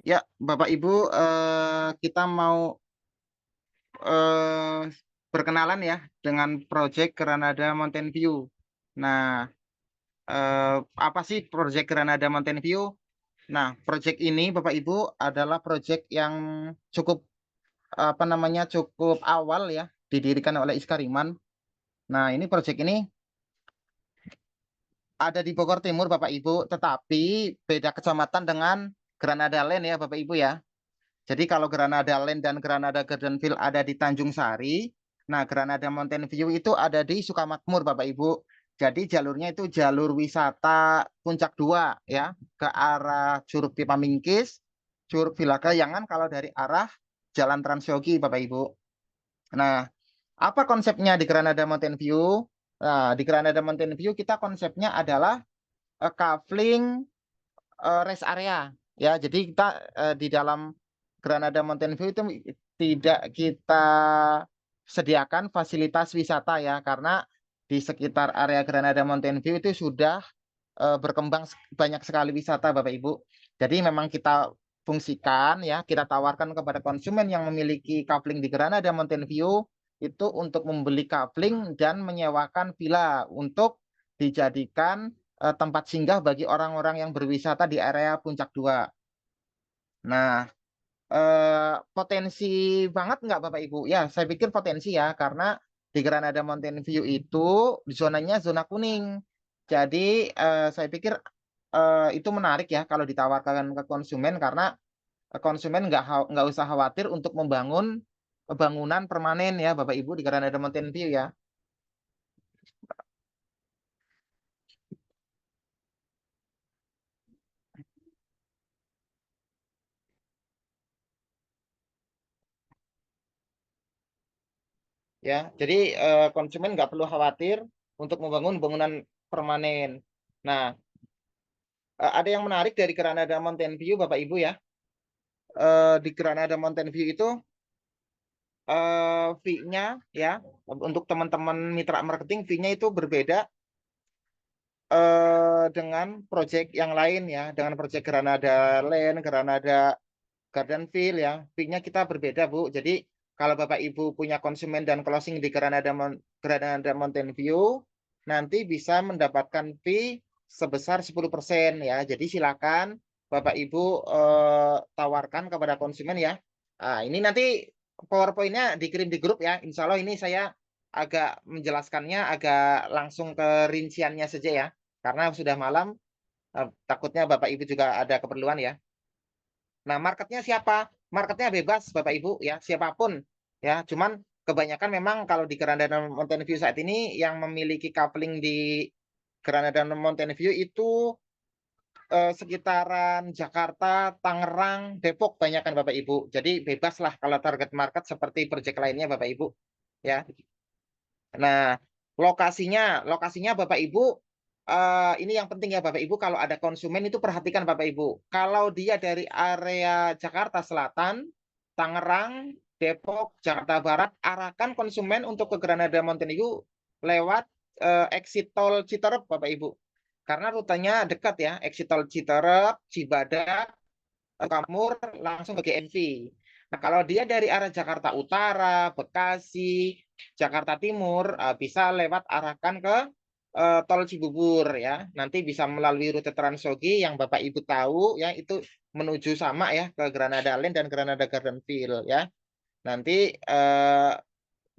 Ya, Bapak Ibu, kita mau eh, berkenalan ya dengan proyek Granada Mountain View. Nah, apa sih proyek Granada Mountain View? Nah, proyek ini Bapak Ibu adalah proyek yang cukup apa namanya cukup awal ya, didirikan oleh Iskariman. Nah, ini proyek ini ada di Bogor Timur Bapak Ibu, tetapi beda kecamatan dengan Granada Land ya Bapak Ibu ya. Jadi kalau Granada Land dan Granada Gardenville ada di Tanjung Sari, nah Granada Mountain View itu ada di Sukamakmur, Bapak Ibu. Jadi jalurnya itu jalur wisata Puncak 2 ya, ke arah Curug Cipamingkis, Curug Villa Kayangan kalau dari arah Jalan Transyogi, Bapak Ibu. Nah, apa konsepnya di Granada Mountain View? Nah, di Granada Mountain View kita konsepnya adalah kafling rest area ya. Jadi kita di dalam Granada Mountain View itu tidak kita sediakan fasilitas wisata ya, karena di sekitar area Granada Mountain View itu sudah berkembang banyak sekali wisata Bapak Ibu. Jadi memang kita fungsikan ya, kita tawarkan kepada konsumen yang memiliki kafling di Granada Mountain View itu untuk membeli kafling dan menyewakan villa untuk dijadikan tempat singgah bagi orang-orang yang berwisata di area Puncak 2. Nah, potensi banget nggak Bapak Ibu? Ya, saya pikir potensi ya, karena di Granada Mountain View itu zonanya zona kuning. Jadi saya pikir itu menarik ya kalau ditawarkan ke konsumen, karena konsumen nggak usah khawatir untuk membangun bangunan permanen ya Bapak Ibu di Granada Mountain View ya. Ya, jadi konsumen nggak perlu khawatir untuk membangun bangunan permanen. Nah, ada yang menarik dari Granada Mountain View, Bapak Ibu ya. Di Granada Mountain View itu fee-nya ya, untuk teman-teman mitra marketing, fee-nya itu berbeda dengan project yang lain ya, dengan project Granada Land, Granada Gardenville ya, fee-nya kita berbeda Bu. Jadi kalau Bapak Ibu punya konsumen dan closing di Granada Mountain View, nanti bisa mendapatkan fee sebesar 10% ya. Jadi silakan Bapak Ibu tawarkan kepada konsumen ya. Ah, ini nanti PowerPoint-nya dikirim di grup ya. Insya Allah ini saya agak menjelaskannya agak langsung ke rinciannya saja ya. Karena sudah malam, takutnya Bapak Ibu juga ada keperluan ya. Nah, marketnya siapa? Marketnya bebas, Bapak Ibu ya, siapapun ya. Cuman kebanyakan memang kalau di Granada Mountain View saat ini yang memiliki coupling di Granada Mountain View itu sekitaran Jakarta, Tangerang, Depok banyak kan Bapak Ibu. Jadi bebas lah kalau target market seperti proyek lainnya Bapak Ibu ya. Nah, lokasinya Bapak Ibu, ini yang penting ya Bapak Ibu, kalau ada konsumen itu perhatikan Bapak Ibu. Kalau dia dari area Jakarta Selatan, Tangerang, Depok, Jakarta Barat, arahkan konsumen untuk ke Granada Mountain View lewat exit tol Citerep Bapak Ibu. Karena rutenya dekat ya, exit tol Citerep, Cibadak, Kamur, langsung ke GMV. Nah, kalau dia dari arah Jakarta Utara, Bekasi, Jakarta Timur, bisa lewat arahkan ke tol Cibubur ya. Nanti bisa melalui rute Transyogi yang Bapak Ibu tahu ya, itu menuju sama ya ke Granada Land dan Granada Gardenville ya. Nanti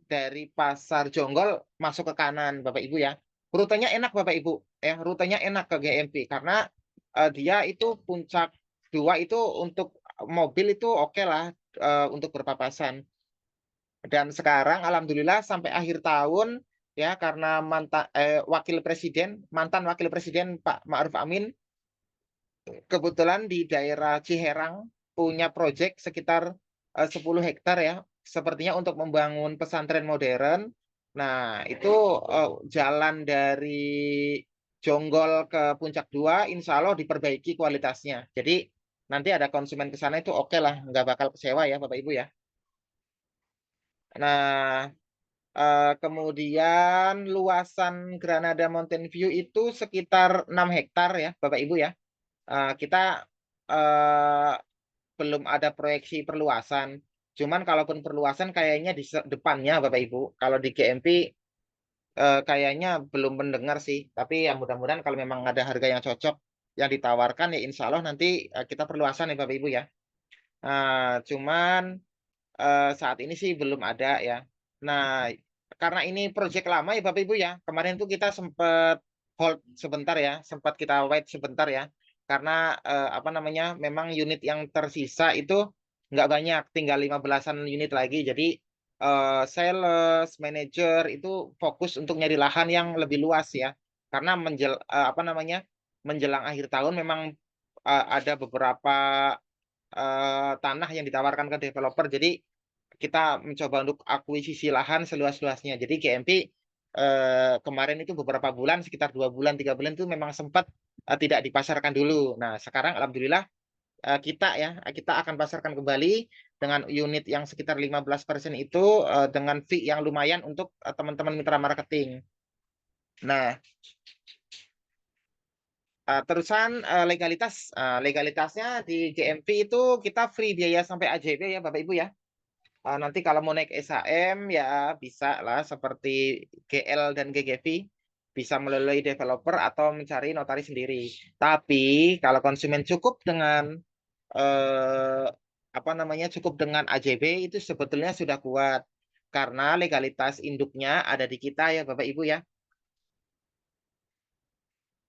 dari Pasar Jonggol masuk ke kanan Bapak Ibu ya. Rutenya enak Bapak Ibu ya, rutenya enak ke GMP karena dia itu puncak 2 itu untuk mobil itu oke lah untuk berpapasan. Dan sekarang alhamdulillah sampai akhir tahun ya, karena mantan wakil presiden Pak Ma'ruf Amin kebetulan di daerah Ciherang punya proyek sekitar 10 hektar ya, sepertinya untuk membangun pesantren modern. Nah, itu jalan dari Jonggol ke Puncak 2, insya Allah diperbaiki kualitasnya. Jadi nanti ada konsumen ke sana itu oke lah, nggak bakal kecewa ya Bapak Ibu ya. Nah, kemudian luasan Granada Mountain View itu sekitar 6 hektar ya Bapak Ibu ya. Kita eh, belum ada proyeksi perluasan. Cuman kalaupun perluasan kayaknya di depannya Bapak Ibu. Kalau di GMP kayaknya belum mendengar sih. Tapi ya mudah-mudahan kalau memang ada harga yang cocok yang ditawarkan ya insya Allah nanti kita perluasan ya Bapak Ibu ya. Cuman saat ini sih belum ada ya. Nah, karena ini proyek lama ya Bapak Ibu ya. Kemarin tuh kita sempat hold sebentar ya, sempat kita wait sebentar ya. Karena apa namanya? Memang unit yang tersisa itu nggak banyak, tinggal 15-an unit lagi. Jadi sales, manager itu fokus untuk nyari lahan yang lebih luas ya. Karena apa namanya? Menjelang akhir tahun memang ada beberapa tanah yang ditawarkan ke developer. Jadi kita mencoba untuk akuisisi lahan seluas-luasnya. Jadi GMP kemarin itu beberapa bulan, sekitar 2 bulan, 3 bulan itu memang sempat tidak dipasarkan dulu. Nah, sekarang alhamdulillah kita akan pasarkan kembali dengan unit yang sekitar 15% itu dengan fee yang lumayan untuk teman-teman mitra marketing. Nah, legalitasnya di GMP itu kita free biaya sampai AJB ya Bapak Ibu ya. Nanti kalau mau naik SHM ya bisa lah seperti GL dan GGV bisa melalui developer atau mencari notaris sendiri. Tapi kalau konsumen cukup dengan eh, apa namanya cukup dengan AJB itu sebetulnya sudah kuat karena legalitas induknya ada di kita ya Bapak Ibu ya.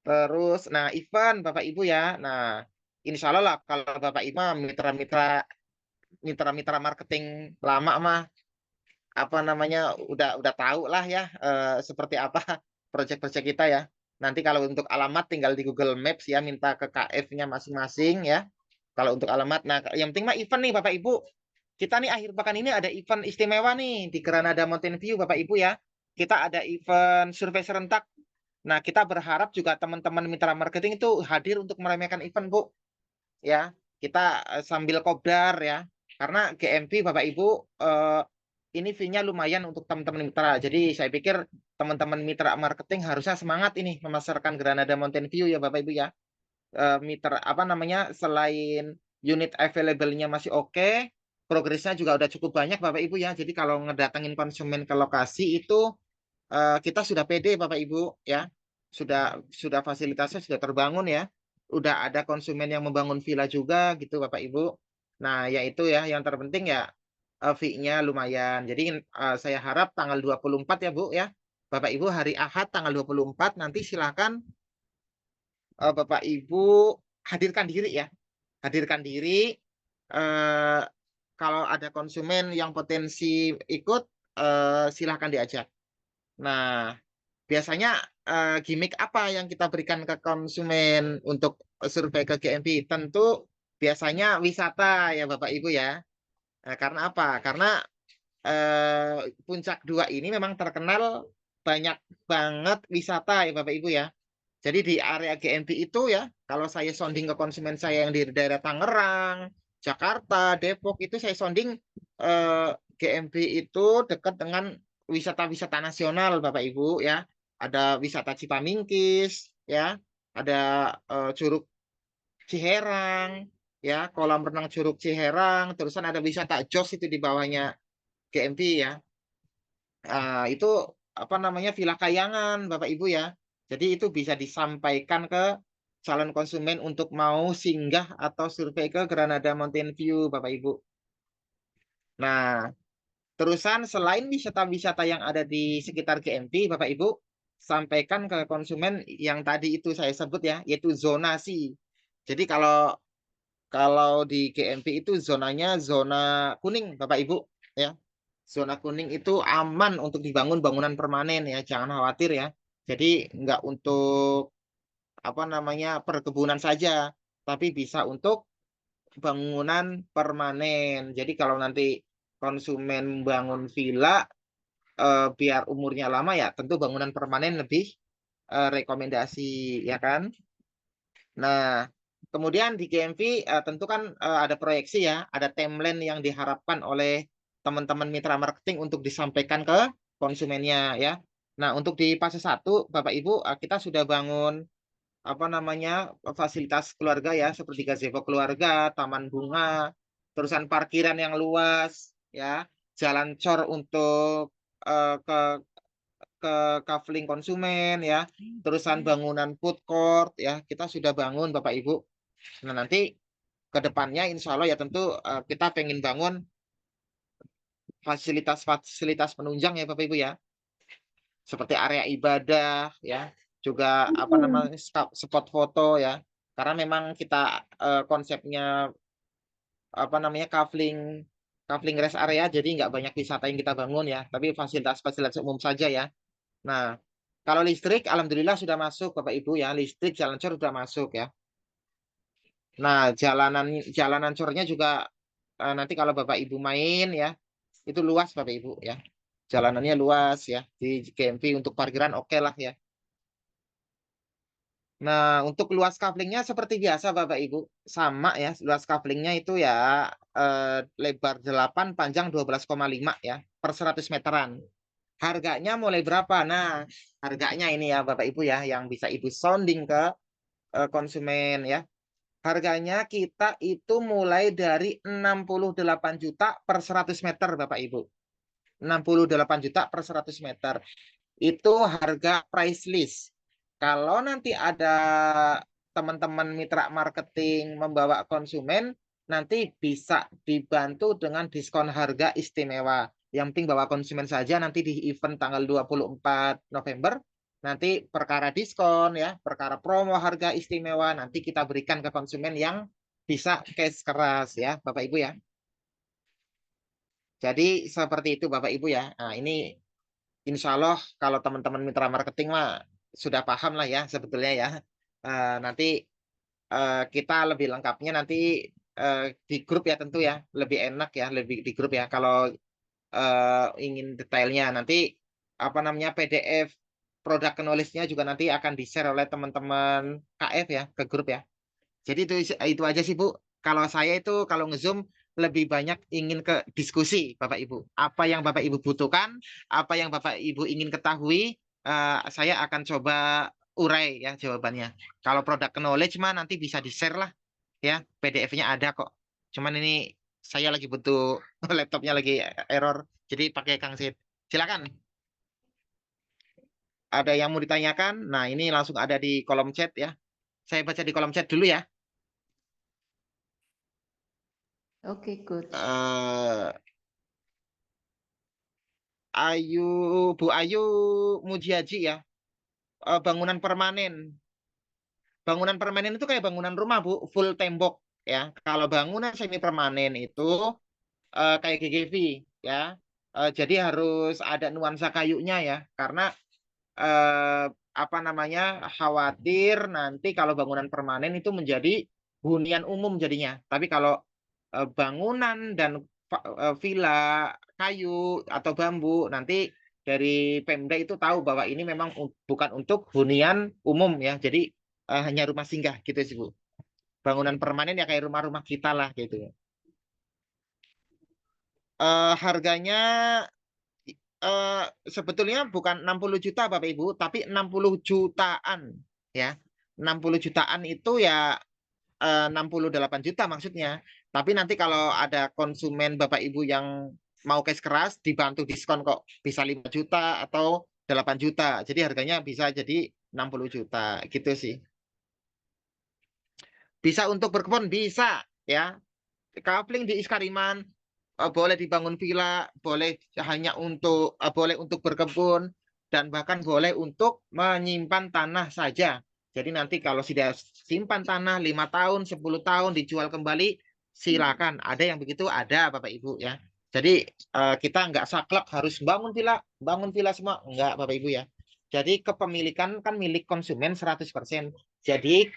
Terus, nah event Bapak Ibu ya. Nah, insya Allah lah kalau Bapak Ibu mitra-mitra marketing lama mah apa namanya udah tahu lah ya seperti apa proyek-proyek kita ya. Nanti kalau untuk alamat tinggal di Google Maps ya minta ke KF-nya masing-masing ya. Kalau untuk alamat, nah yang penting mah event nih Bapak Ibu. Kita nih akhir pekan ini ada event istimewa nih di Granada Mountain View Bapak Ibu ya. Kita ada event survei serentak. Nah, kita berharap juga teman-teman mitra marketing itu hadir untuk meremehkan event, Bu. Ya, kita sambil kopdar ya. Karena GMP Bapak Ibu ini fee-nya lumayan untuk teman-teman mitra. Jadi saya pikir teman-teman mitra marketing harusnya semangat ini memasarkan Granada Mountain View ya Bapak Ibu ya. Mitra apa namanya selain unit available-nya masih oke, progresnya juga udah cukup banyak Bapak Ibu ya. Jadi kalau ngedatengin konsumen ke lokasi itu kita sudah pede Bapak Ibu ya. Sudah fasilitasnya sudah terbangun ya. Udah ada konsumen yang membangun villa juga gitu Bapak Ibu. Nah, yaitu ya yang terpenting ya fee-nya lumayan. Jadi saya harap tanggal 24 ya Bu ya. Bapak Ibu hari Ahad tanggal 24 nanti silakan Bapak Ibu hadirkan diri ya. Hadirkan diri eh, kalau ada konsumen yang potensi ikut silahkan diajak. Nah, biasanya gimmick apa yang kita berikan ke konsumen untuk survei ke GMP? Tentu biasanya wisata ya Bapak Ibu ya. Karena apa? Karena Puncak 2 ini memang terkenal banyak banget wisata ya Bapak Ibu ya. Jadi di area GMP itu ya, kalau saya sounding ke konsumen saya yang di daerah Tangerang, Jakarta, Depok itu saya sounding GMP itu dekat dengan wisata-wisata nasional Bapak Ibu ya. Ada wisata Cipamingkis ya, ada Curug Ciherang ya, kolam renang Curug Ciherang, terusan ada wisata Jos itu di bawahnya GMP ya. Itu apa namanya Villa Kayangan Bapak Ibu ya. Jadi itu bisa disampaikan ke calon konsumen untuk mau singgah atau survei ke Granada Mountain View Bapak Ibu. Nah, terusan selain wisata-wisata yang ada di sekitar GMP Bapak Ibu, sampaikan ke konsumen yang tadi itu saya sebut ya, yaitu zonasi. Jadi kalau kalau di GMP itu zonanya zona kuning Bapak Ibu ya. Zona kuning itu aman untuk dibangun bangunan permanen ya, jangan khawatir ya. Jadi nggak untuk apa namanya perkebunan saja, tapi bisa untuk bangunan permanen. Jadi kalau nanti konsumen bangun villa biar umurnya lama ya, tentu bangunan permanen lebih rekomendasi ya kan. Nah, kemudian di GMV tentu kan ada proyeksi ya, ada timeline yang diharapkan oleh teman-teman mitra marketing untuk disampaikan ke konsumennya ya. Nah, untuk di fase 1, Bapak Ibu, kita sudah bangun apa namanya, fasilitas keluarga ya, seperti gazebo keluarga, taman bunga, terusan parkiran yang luas, ya, jalan cor untuk ke kafling konsumen ya, terusan bangunan food court ya, kita sudah bangun Bapak Ibu. Nah nanti ke depannya insya Allah ya tentu kita pengen bangun fasilitas-fasilitas penunjang ya Bapak Ibu ya, seperti area ibadah ya, juga apa namanya spot foto ya. Karena memang kita konsepnya apa namanya kafling kafling rest area, jadi nggak banyak wisata yang kita bangun ya, tapi fasilitas-fasilitas umum saja ya. Nah, kalau listrik, alhamdulillah sudah masuk Bapak Ibu ya, listrik jalan cor sudah masuk ya. Nah, jalanan cornya juga nanti kalau Bapak Ibu main ya, itu luas Bapak Ibu ya. Jalanannya luas ya, di GMV untuk parkiran oke lah ya. Nah, untuk luas kaflingnya seperti biasa Bapak Ibu, sama ya, luas kaflingnya itu ya lebar 8, panjang 12,5 ya, per 100 meteran. Harganya mulai berapa? Nah, harganya ini ya Bapak Ibu ya, yang bisa Ibu sounding ke konsumen ya. Harganya kita itu mulai dari 68 juta per 100 meter Bapak Ibu. 68 juta per 100 meter. Itu harga price list. Kalau nanti ada teman-teman mitra marketing membawa konsumen, nanti bisa dibantu dengan diskon harga istimewa. Yang penting bawa konsumen saja nanti di event tanggal 24 November, nanti perkara diskon ya, perkara promo harga istimewa, nanti kita berikan ke konsumen yang bisa cash keras ya, Bapak Ibu ya. Jadi seperti itu Bapak Ibu ya. Nah, ini insya Allah kalau teman-teman mitra marketing mah sudah paham lah ya sebetulnya ya. Nanti kita lebih lengkapnya nanti di grup ya tentu ya, lebih enak ya, lebih di grup ya. Kalau ingin detailnya nanti apa namanya PDF produk knowledge-nya juga nanti akan di-share oleh teman-teman KF ya ke grup ya. Jadi itu aja sih Bu. Kalau saya itu kalau nge-Zoom lebih banyak ingin ke diskusi Bapak Ibu. Apa yang Bapak Ibu butuhkan, apa yang Bapak Ibu ingin ketahui, saya akan coba urai ya jawabannya. Kalau produk knowledge mah nanti bisa di-share lah ya. PDF-nya ada kok. Cuman ini saya lagi butuh laptopnya lagi error. Jadi pakai Kang Sid. Silakan. Ada yang mau ditanyakan? Nah, ini langsung ada di kolom chat ya. Saya baca di kolom chat dulu ya. Oke, Coach. Ayu, Bu Ayu Mujiaji ya, bangunan permanen. Bangunan permanen itu kayak bangunan rumah, Bu, full tembok ya. Kalau bangunan semi permanen itu kayak GGV ya. Jadi harus ada nuansa kayunya ya, karena eh, apa namanya khawatir nanti kalau bangunan permanen itu menjadi hunian umum jadinya. Tapi kalau bangunan dan villa kayu atau bambu nanti dari Pemda itu tahu bahwa ini memang bukan untuk hunian umum ya. Jadi hanya rumah singgah gitu sih Bu. Bangunan permanen ya kayak rumah-rumah kita lah gitu. Harganya eh, sebetulnya bukan 60 juta Bapak Ibu, tapi 60 jutaan ya. 60 jutaan itu ya 68 juta maksudnya. Tapi nanti kalau ada konsumen Bapak Ibu yang mau cash keras dibantu diskon kok bisa 5 juta atau 8 juta. Jadi harganya bisa jadi 60 juta gitu sih. Bisa untuk berkebun bisa ya. Kafling di Iskariman boleh dibangun villa, boleh hanya untuk boleh untuk berkebun dan bahkan boleh untuk menyimpan tanah saja. Jadi nanti kalau sudah simpan tanah 5 tahun, 10 tahun dijual kembali, silakan. Ada yang begitu, ada Bapak Ibu ya. Jadi kita nggak saklek harus bangun villa semua, nggak Bapak Ibu ya. Jadi kepemilikan kan milik konsumen 100%. Jadi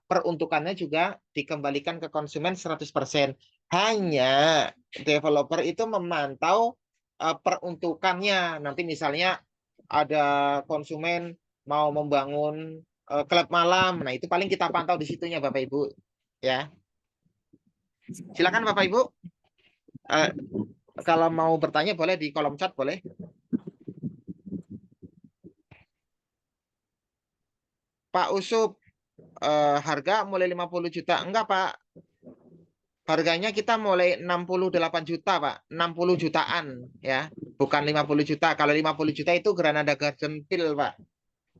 peruntukannya juga dikembalikan ke konsumen 100%. Hanya developer itu memantau peruntukannya. Nanti misalnya ada konsumen mau membangun klub malam, nah itu paling kita pantau di situnya Bapak Ibu. Ya, silakan Bapak Ibu. Eh, Kalau mau bertanya boleh di kolom chat boleh. Pak Usup, harga mulai 50 juta. Enggak, Pak. Harganya kita mulai 68 juta, Pak. 60 jutaan, ya. Bukan 50 juta. Kalau 50 juta itu Granada Garden Hill, Pak.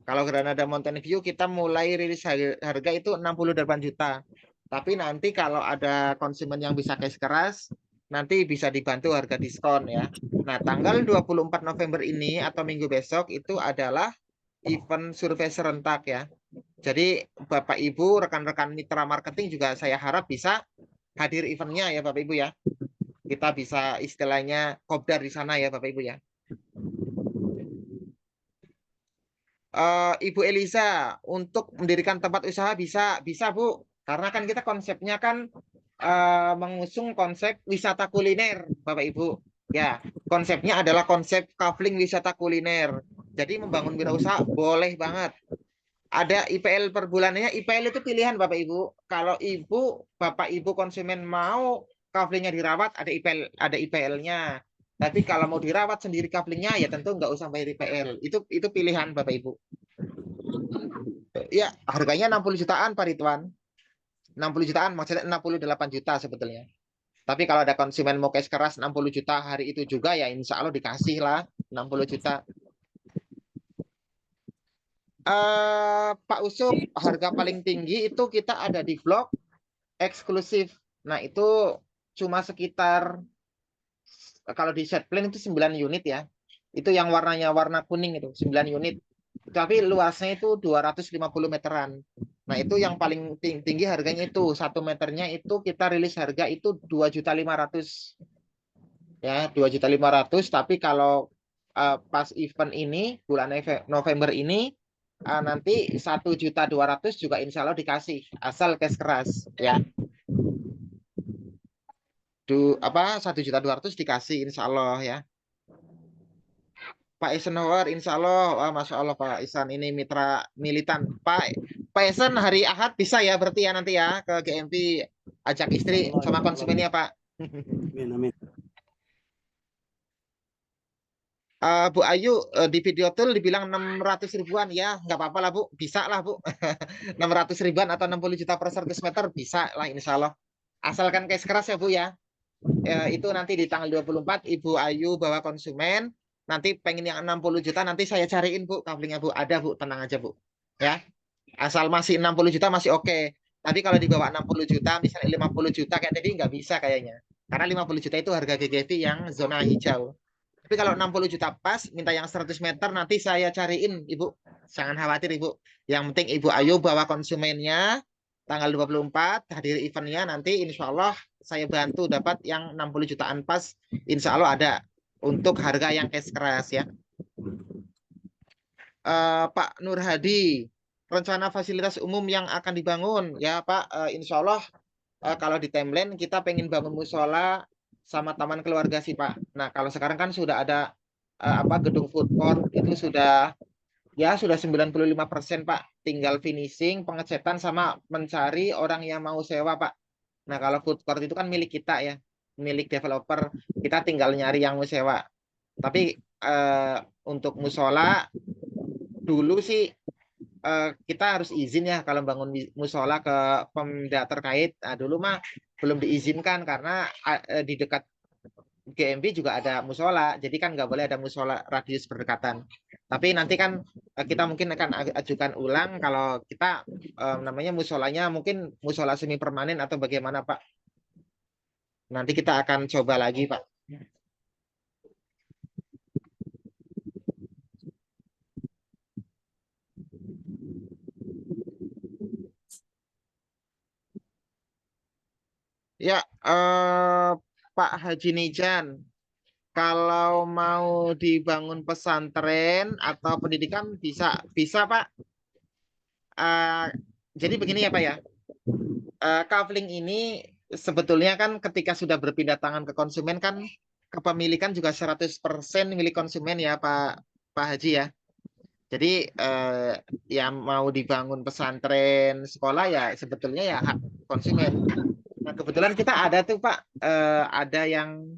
Kalau Granada Mountain View kita mulai rilis harga itu 68 juta. Tapi nanti kalau ada konsumen yang bisa cash keras, nanti bisa dibantu harga diskon ya. Nah, tanggal 24 November ini atau minggu besok itu adalah event survei serentak ya. Jadi Bapak Ibu, rekan-rekan mitra marketing juga saya harap bisa hadir eventnya ya Bapak Ibu ya. Kita bisa istilahnya kopdar di sana ya Bapak Ibu ya. Ibu Eliza, untuk mendirikan tempat usaha bisa Bu, karena kan kita konsepnya kan mengusung konsep wisata kuliner, Bapak Ibu. Ya, konsepnya adalah konsep kafling wisata kuliner. Jadi membangun wirausaha boleh banget. Ada IPL per bulannya, IPL itu pilihan Bapak Ibu. Kalau Bapak Ibu konsumen mau kaflingnya dirawat, ada IPL-nya. Tapi kalau mau dirawat sendiri kaflingnya ya tentu nggak usah bayar IPL. Itu pilihan Bapak Ibu. Ya, harganya 60 jutaan Pak Ridwan. 60 jutaan maksudnya 68 juta sebetulnya. Tapi kalau ada konsumen mau cash keras 60 juta hari itu juga ya insya Allah dikasih lah 60 juta. Pak Usup, harga paling tinggi itu kita ada di blok eksklusif. Nah, itu cuma sekitar kalau di set plan itu 9 unit ya. Itu yang warnanya warna kuning itu, 9 unit. Tapi luasnya itu 250 meteran. Nah, itu yang paling tinggi harganya itu 1 meternya itu kita rilis harga itu 2.500.000. Ya, 2.500.000, tapi kalau pas event ini bulan November ini nanti 1.200.000 juga insya Allah dikasih asal cash keras ya. 1.200.000 dikasih insya Allah ya. Pak Eisenhower insya Allah, wah, Masya Allah Pak Isan ini mitra militan. Pak Esen hari Ahad bisa ya berarti ya nanti ya ke GMP ajak istri sama konsumennya Pak. Amin, amin. Bu Ayu di video tool dibilang 600 ribuan ya nggak apa-apa lah Bu, bisa lah Bu. 600 ribuan atau 60 juta per 100 meter bisa lah insya Allah. Asalkan cash keras ya Bu ya. Itu nanti di tanggal 24 Ibu Ayu bawa konsumen, nanti pengen yang 60 juta nanti saya cariin Bu kaflingnya Bu, ada Bu, tenang aja Bu ya. Asal masih 60 juta masih oke. Tapi kalau di bawah 60 juta misalnya 50 juta kayak tadi nggak bisa kayaknya, karena 50 juta itu harga GGV yang zona hijau. Tapi kalau 60 juta pas minta yang 100 meter nanti saya cariin Ibu, jangan khawatir Ibu. Yang penting Ibu Ayu bawa konsumennya tanggal 24 hadir eventnya, nanti insya Allah saya bantu dapat yang 60 jutaan pas, insya Allah ada untuk harga yang cash keras ya. Pak Nur Hadi, rencana fasilitas umum yang akan dibangun ya Pak, insya Allah kalau di timeline kita pengen bangun musola sama taman keluarga sih Pak. Nah kalau sekarang kan sudah ada gedung food court itu sudah 95% Pak. Tinggal finishing, pengecetan sama mencari orang yang mau sewa Pak. Nah kalau food court itu kan milik kita ya, milik developer. Kita tinggal nyari yang mau sewa. Tapi untuk musola dulu sih kita harus izin ya kalau bangun musola ke Pemda terkait. Nah, dulu mah belum diizinkan karena di dekat GMB juga ada musola, jadi kan nggak boleh ada musola radius berdekatan. Tapi nanti kan kita mungkin akan ajukan ulang kalau kita namanya musolanya mungkin musola semi permanen atau bagaimana Pak. Nanti kita akan coba lagi Pak. Ya, Pak Haji Nijan, kalau mau dibangun pesantren atau pendidikan bisa Pak. Jadi begini ya Pak ya, kafling ini sebetulnya kan ketika sudah berpindah tangan ke konsumen kan kepemilikan juga 100% milik konsumen ya Pak Haji ya. Jadi yang mau dibangun pesantren sekolah ya sebetulnya ya hak konsumen. Nah kebetulan kita ada tuh Pak, ada yang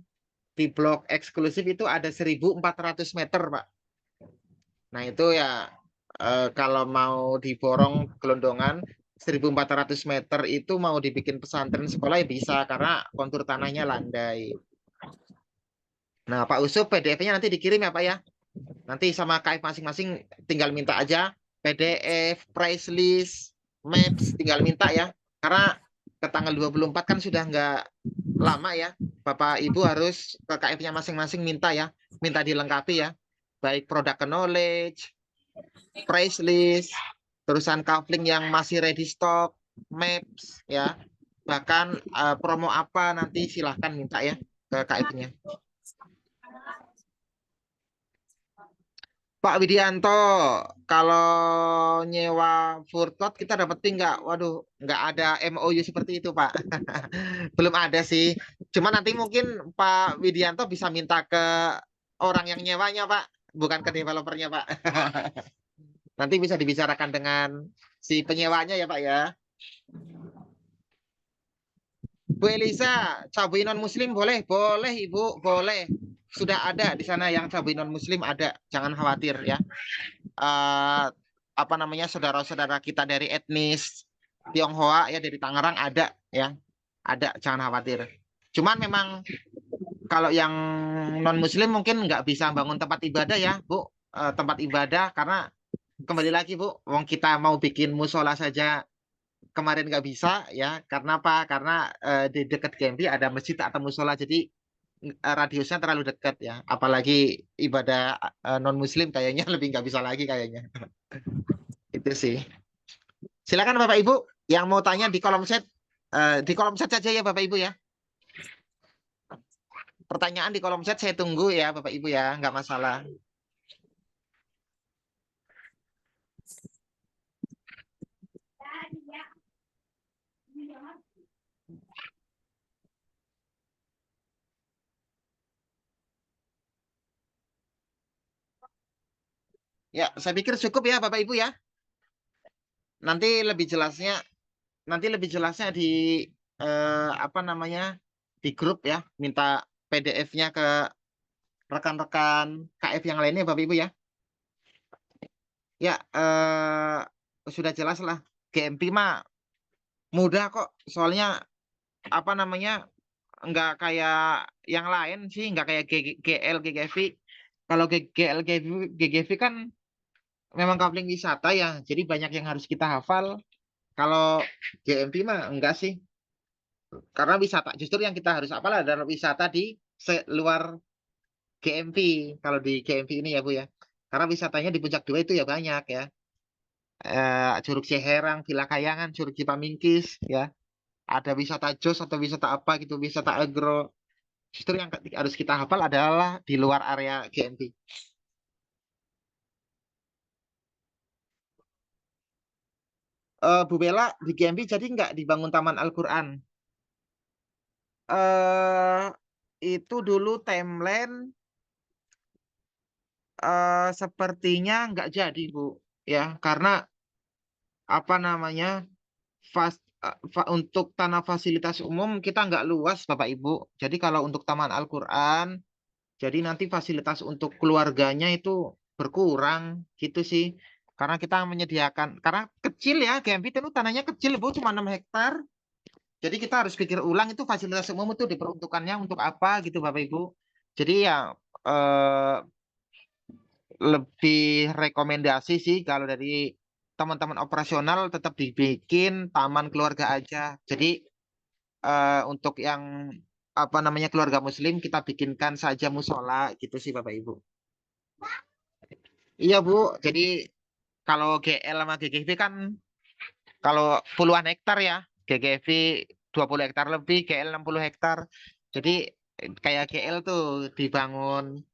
di blok eksklusif itu ada 1.400 meter Pak. Nah itu ya kalau mau diborong gelondongan 1.400 meter itu mau dibikin pesantren sekolah ya bisa karena kontur tanahnya landai. Nah, Pak Usuf PDF-nya nanti dikirim ya Pak ya. Nanti sama KF masing-masing tinggal minta aja PDF, price list, maps, tinggal minta ya. Karena ke tanggal 24 kan sudah nggak lama ya. Bapak Ibu harus ke KF-nya masing-masing minta ya. Minta dilengkapi ya. Baik product knowledge, price list, terusan kafling yang masih ready stock, maps ya. Bahkan promo apa nanti silahkan minta ya ke KF-nya. Pak Widianto, kalau nyewa food court kita dapetin nggak? Waduh, nggak ada MOU seperti itu, Pak. Belum ada sih. Cuma nanti mungkin Pak Widianto bisa minta ke orang yang nyewanya, Pak. Bukan ke developernya, Pak. Nanti bisa dibicarakan dengan si penyewanya ya, Pak ya. Bu Elisa, cabai non muslim boleh? Boleh, Ibu, boleh. Sudah ada di sana yang cabai non muslim ada. Jangan khawatir ya. eh, apa namanya saudara-saudara kita dari etnis Tionghoa ya dari Tangerang ada ya ada jangan khawatir cuman memang kalau yang non muslim mungkin nggak bisa bangun tempat ibadah ya Bu. Tempat ibadah karena kembali lagi Bu wong kita mau bikin musola saja kemarin nggak bisa ya karena apa karena di dekat Gempi ada masjid atau musola jadi radiusnya terlalu dekat ya apalagi ibadah non muslim kayaknya lebih nggak bisa lagi kayaknya itu sih. Silakan Bapak Ibu yang mau tanya di kolom chat. Di kolom chat saja ya Bapak Ibu ya. Pertanyaan di kolom chat saya tunggu ya Bapak Ibu ya, nggak masalah. Ya, saya pikir cukup ya Bapak Ibu ya. Nanti lebih jelasnya, nanti lebih jelasnya di apa namanya di grup ya. Minta PDF-nya ke rekan-rekan KF yang lainnya Bapak Ibu ya. Ya, sudah jelas lah. GMP mah mudah kok. Soalnya apa namanya nggak kayak yang lain sih, nggak kayak GL, GGV. Kalau GL, GGV kan memang kapling wisata ya, jadi banyak yang harus kita hafal. Kalau GMV mah enggak sih, karena wisata justru yang kita harus hafal adalah wisata di luar GMV. Kalau di GMV ini ya Bu ya, karena wisatanya di Puncak Dua itu ya banyak ya. Curug Ciherang, Villa Kayangan, Curug Cipamingkis ya. Ada wisata Jos atau wisata apa gitu, wisata agro. Justru yang harus kita hafal adalah di luar area GMP. Bu Bella di GMP jadi nggak dibangun Taman Al-Quran. eh itu dulu timeline sepertinya nggak jadi Bu ya karena apa namanya untuk tanah fasilitas umum kita nggak luas Bapak Ibu. Jadi kalau untuk Taman Al-Quran jadi nanti fasilitas untuk keluarganya itu berkurang gitu sih. Karena kita menyediakan, karena kecil ya, GMP itu tanahnya kecil Bu, cuma 6 hektar. Jadi kita harus pikir ulang itu fasilitas umum itu diperuntukannya untuk apa gitu Bapak Ibu. Jadi ya eh, lebih rekomendasi sih kalau dari teman-teman operasional tetap dibikin taman keluarga aja. Jadi untuk yang apa namanya keluarga Muslim kita bikinkan saja musola gitu sih Bapak Ibu. Iya Bu, jadi kalau GL sama GGV kan kalau puluhan hektar ya, GGV 20 hektar lebih, GL 60 hektar. Jadi kayak GL tuh dibangun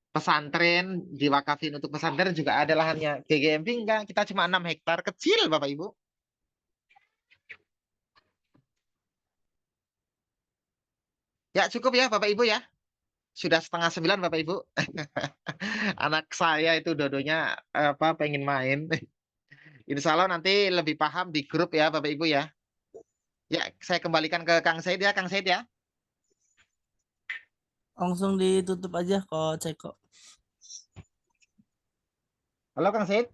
pesantren, diwakafin untuk pesantren juga ada lahannya. GGMP enggak, kita cuma 6 hektar, kecil Bapak Ibu. Ya cukup ya Bapak Ibu ya. Sudah 8:30 Bapak Ibu. Anak saya itu dodonya apa pengen main. Insya Allah nanti lebih paham di grup ya Bapak Ibu ya. Ya, saya kembalikan ke Kang Said ya, Kang Said ya. Langsung ditutup aja kok Ceko. Halo Kang Said.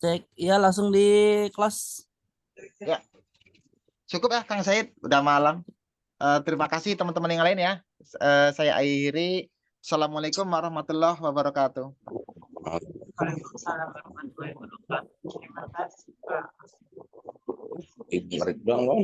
Cek, ya langsung di kelas. Cukup ya Kang Said, udah malam. Terima kasih teman-teman yang lain ya. Saya akhiri. Assalamualaikum warahmatullahi wabarakatuh. Waalaikumsalam warahmatullahi wabarakatuh. Terima kasih, Pak. Menarik dong, Bang.